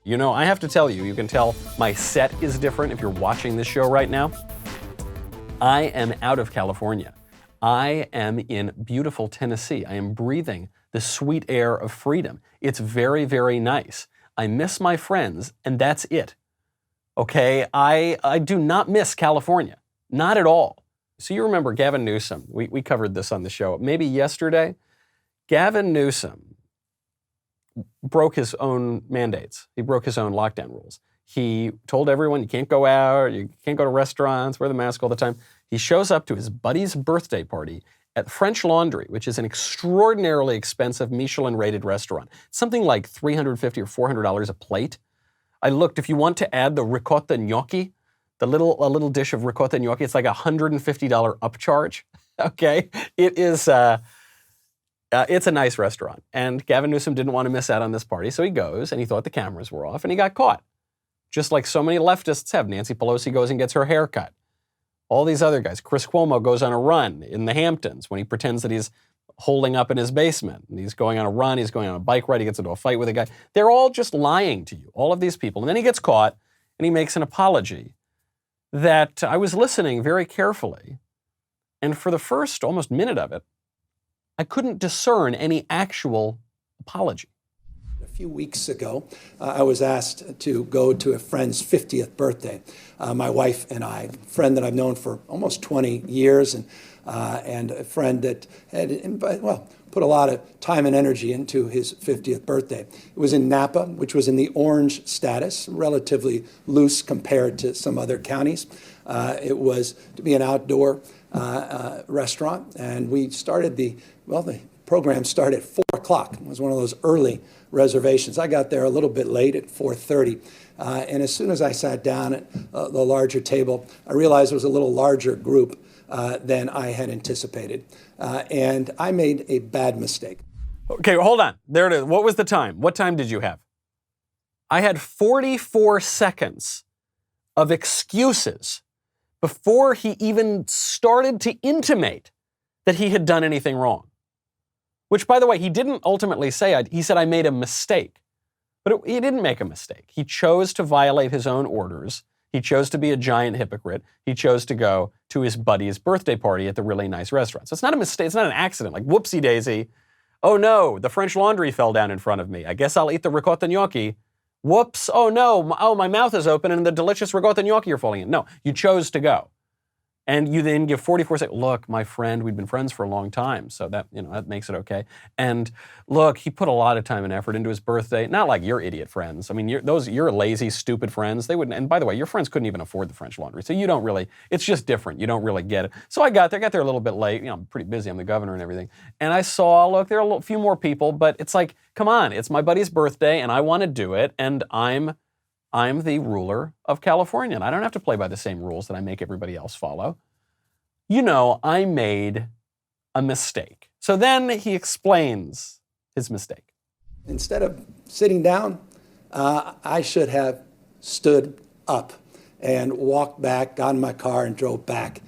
You know, I have to tell you, you can tell my set is different if you're watching this show right now. I am out of California. I am in beautiful Tennessee. I am breathing the sweet air of freedom. It's very, very nice. I miss my friends, and that's it. Okay, I do not miss California. Not at all. So you remember Gavin Newsom. We covered this on the show maybe yesterday. Gavin Newsom broke his own mandates. He broke his own lockdown rules. He told everyone you can't go out, you can't go to restaurants, wear the mask all the time. He shows up to his buddy's birthday party at French Laundry, which is an extraordinarily expensive Michelin-rated restaurant. Something like $350 or $400 a plate. I looked, if you want to add the ricotta gnocchi, a little dish of ricotta gnocchi, it's like a $150 upcharge. Okay, it is. It's a nice restaurant, and Gavin Newsom didn't want to miss out on this party, so he goes, and he thought the cameras were off, and he got caught. Just like so many leftists have. Nancy Pelosi goes and gets her hair cut. All these other guys. Chris Cuomo goes on a run in the Hamptons when he pretends that he's holding up in his basement. And he's going on a run, he's going on a bike ride, he gets into a fight with a guy. They're all just lying to you, all of these people. And then he gets caught, and he makes an apology that I was listening very carefully, and for the first almost minute of it, I couldn't discern any actual apology. A few weeks ago, I was asked to go to a friend's 50th birthday. My wife and I, a friend that I've known for almost 20 years, and a friend that had put a lot of time and energy into his 50th birthday. It was in Napa, which was in the orange status, relatively loose compared to some other counties. It was to be an outdoor restaurant, and we started the program started at 4 o'clock. It was one of those early reservations. I got there a little bit late at 4:30, and as soon as I sat down at the larger table, I realized it was a little larger group than I had anticipated, and I made a bad mistake. Okay, hold on. There it is. What was the time? What time did you have? I had 44 seconds of excuses before he even started to intimate that he had done anything wrong. Which, by the way, he didn't ultimately say. He said, I made a mistake. But he didn't make a mistake. He chose to violate his own orders. He chose to be a giant hypocrite. He chose to go to his buddy's birthday party at the really nice restaurant. So it's not a mistake. It's not an accident. Like, whoopsie daisy. Oh no, the French Laundry fell down in front of me. I guess I'll eat the ricotta gnocchi. Whoops. Oh no. Oh, my mouth is open and the delicious ricotta gnocchi are falling in. No, you chose to go. And you then give 44 seconds. Look, my friend, we've been friends for a long time, so that makes it okay. And look, he put a lot of time and effort into his birthday. Not like your idiot friends. I mean, you're lazy, stupid friends. They wouldn't. And by the way, your friends couldn't even afford the French Laundry, so you don't really. It's just different. You don't really get it. So I got there a little bit late. You know, I'm pretty busy. I'm the governor and everything. And I saw, look, there are a few more people, but it's like, come on, it's my buddy's birthday, and I want to do it, and I'm the ruler of California, and I don't have to play by the same rules that I make everybody else follow. You know, I made a mistake. So then he explains his mistake. Instead of sitting down, I should have stood up and walked back, got in my car, and drove back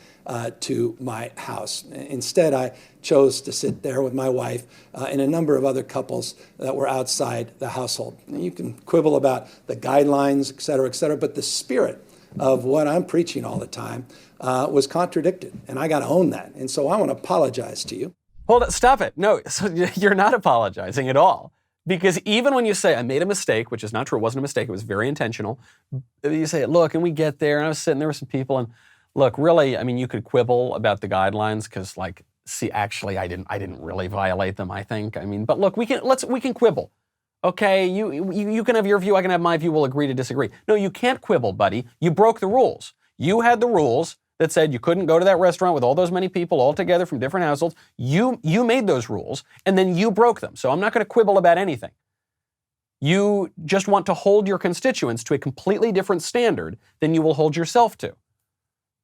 to my house. Instead, I chose to sit there with my wife and a number of other couples that were outside the household. And you can quibble about the guidelines, et cetera, but the spirit of what I'm preaching all the time was contradicted, and I got to own that. And so I want to apologize to you. Hold it, stop it. No, so you're not apologizing at all. Because even when you say, I made a mistake, which is not true, it wasn't a mistake, it was very intentional. You say, look, and we get there, and I was sitting there with some people, and look, really, I mean, you could quibble about the guidelines, because like, see, actually, I didn't really violate them, I think. I mean, but look, we can quibble. Okay, you can have your view, I can have my view, we'll agree to disagree. No, you can't quibble, buddy. You broke the rules. You had the rules that said you couldn't go to that restaurant with all those many people all together from different households. You made those rules, and then you broke them. So I'm not going to quibble about anything. You just want to hold your constituents to a completely different standard than you will hold yourself to,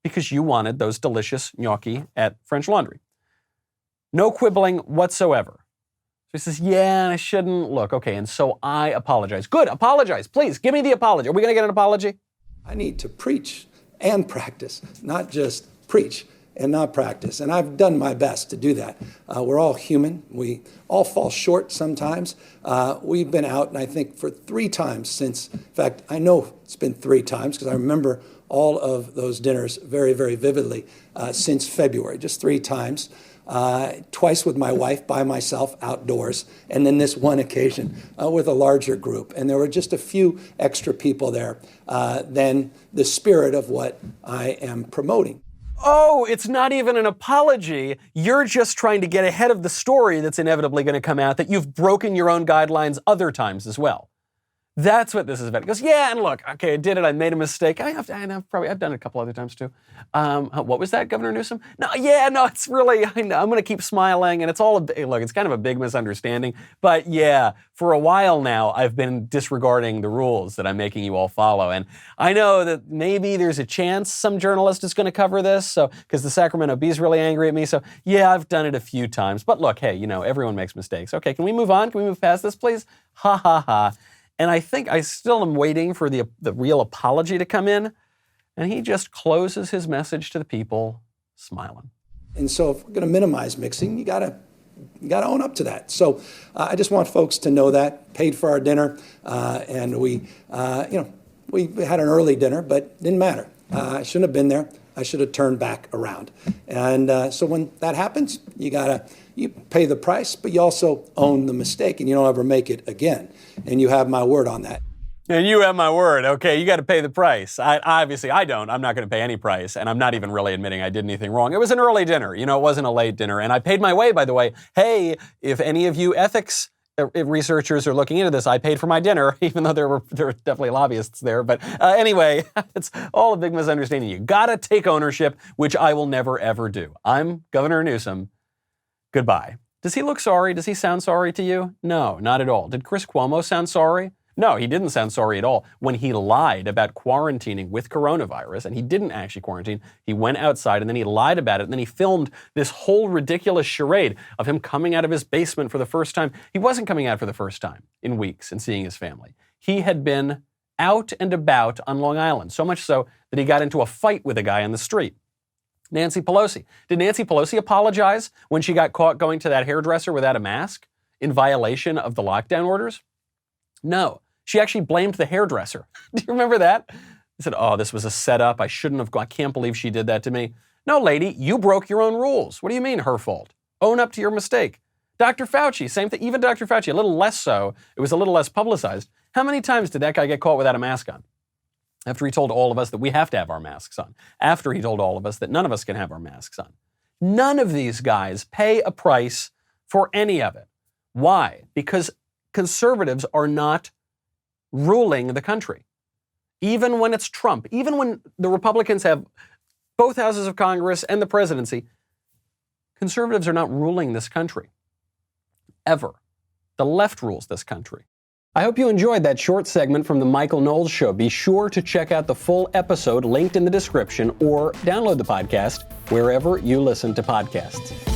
because you wanted those delicious gnocchi at French Laundry. No quibbling whatsoever. So he says, yeah, I shouldn't. Look, okay, and so I apologize. Good, apologize. Please, give me the apology. Are we going to get an apology? I need to preach and practice, not just preach. and not practice. And I've done my best to do that. We're all human. We all fall short sometimes. We've been out, and I think for 3 times since, in fact, I know it's been 3 times because I remember all of those dinners very, very vividly since February, just 3 times. Twice with my wife, by myself, outdoors, and then this one occasion with a larger group. And there were just a few extra people there than the spirit of what I am promoting. Oh, it's not even an apology. You're just trying to get ahead of the story that's inevitably going to come out that you've broken your own guidelines other times as well. That's what this is about. He goes, yeah, and look, okay, I did it. I made a mistake. I've done it a couple other times too. What was that, Governor Newsom? No, it's really, I'm going to keep smiling, and it's look, it's kind of a big misunderstanding. But yeah, for a while now, I've been disregarding the rules that I'm making you all follow. And I know that maybe there's a chance some journalist is going to cover this, so because the Sacramento Bee's really angry at me. So yeah, I've done it a few times. But look, hey, everyone makes mistakes. Okay, can we move on? Can we move past this, please? Ha, ha, ha. And I think I still am waiting for the real apology to come in. And he just closes his message to the people, smiling. And so if we're going to minimize mixing, you got to own up to that. So I just want folks to know that. Paid for our dinner, and we had an early dinner, but didn't matter. I shouldn't have been there. I should have turned back around. And so when that happens, you pay the price, but you also own the mistake, and you don't ever make it again. And you have my word on that. And you have my word. Okay, you got to pay the price. Obviously, I don't. I'm not going to pay any price, and I'm not even really admitting I did anything wrong. It was an early dinner. It wasn't a late dinner, and I paid my way, by the way. Hey, if any of you ethics researchers are looking into this, I paid for my dinner, even though there were definitely lobbyists there. But anyway, it's all a big misunderstanding. You got to take ownership, which I will never, ever do. I'm Governor Newsom. Goodbye. Does he look sorry? Does he sound sorry to you? No, not at all. Did Chris Cuomo sound sorry? No, he didn't sound sorry at all when he lied about quarantining with coronavirus, and he didn't actually quarantine. He went outside, and then he lied about it, and then he filmed this whole ridiculous charade of him coming out of his basement for the first time. He wasn't coming out for the first time in weeks and seeing his family. He had been out and about on Long Island, so much so that he got into a fight with a guy on the street. Nancy Pelosi. Did Nancy Pelosi apologize when she got caught going to that hairdresser without a mask in violation of the lockdown orders? No. She actually blamed the hairdresser. Do you remember that? He said, oh, this was a setup. I shouldn't have gone. I can't believe she did that to me. No, lady, you broke your own rules. What do you mean her fault? Own up to your mistake. Dr. Fauci, same thing. Even Dr. Fauci, a little less so. It was a little less publicized. How many times did that guy get caught without a mask on? After he told all of us that we have to have our masks on. After he told all of us that none of us can have our masks on. None of these guys pay a price for any of it. Why? Because conservatives are not ruling the country. Even when it's Trump, even when the Republicans have both houses of Congress and the presidency, conservatives are not ruling this country. Ever. The left rules this country. I hope you enjoyed that short segment from the Michael Knowles Show. Be sure to check out the full episode linked in the description or download the podcast wherever you listen to podcasts.